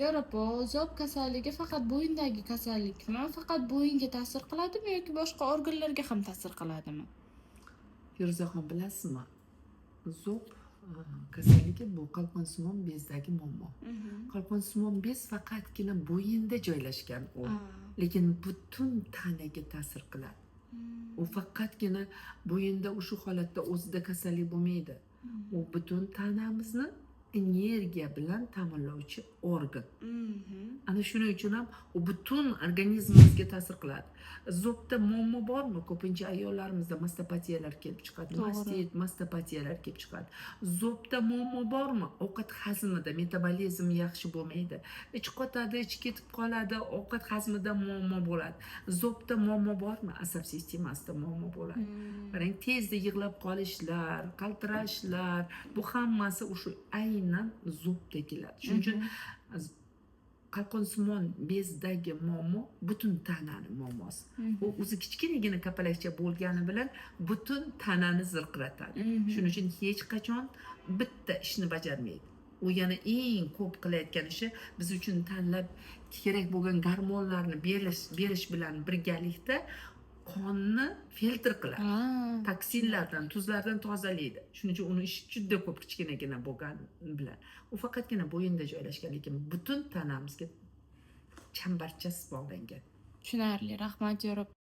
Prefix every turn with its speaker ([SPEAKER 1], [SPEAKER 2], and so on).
[SPEAKER 1] Yevropa zob kasalligi faqat bo'yindagi kasallikmi? Faqat bo'yinga ta'sir qiladimi yoki boshqa organlarga ham ta'sir qiladimi?
[SPEAKER 2] Feruzaxon, bilasizmi? Zo'b kasalligi bu qalqonsimon bezdagi muammo. Qalqonsimon bez faqatgina bo'yinda joylashgan u. Lekin butun tanaga ta'sir qiladi. U faqatgina bo'yinda shu holatda o'zida kasallik bo'lmaydi. U butun tanamizni energiya bilan ta'minlovchi organ. Ana shuning uchun ham u butun organizmimizga ta'sir qiladi. Zo'bda muammo bormi? Ko'pincha ayollarimizda mastopatiyalar kelib chiqadi. Mastit, mastopatiyalar kelib chiqadi. Zo'bda muammo bormi? Ovqat hazmida metabolizm yaxshi bo'lmaydi. Ich qotadi, ich ketib qoladi, ovqat hazmida muammo bo'ladi. Zo'bda muammo bormi? Asab sistemasida muammo bo'ladi. Qarang, tezda yig'lab qolishlar, qaltirashlar, bu hammasi o'sha aynan zo'bda keladi. Shuning uchun qalqonsimon bezdagi muammo butun tanani muammosi. U o'zi kichkinagina kapalakcha bo'lgani bilan butun tanani zirqiratadi. Shuning uchun hech qachon bitta ishni bajarmaydi. U yana eng ko'p qilayotgan ishi biz uchun tanlab kerak bo'lgan gormonlarni berish bilan birgalikda qonni filtr qiladi. Toksinlardan, tuzlardan tozalaydi. Shuning uchun uni ishi juda ko'p kichkinagina bo'lgani bilan. U faqatgina bo'yinda joylashgan, lekin butun tanamizga chambarchas bog'langan.
[SPEAKER 1] Tushunarli. Rahmat Yevropa.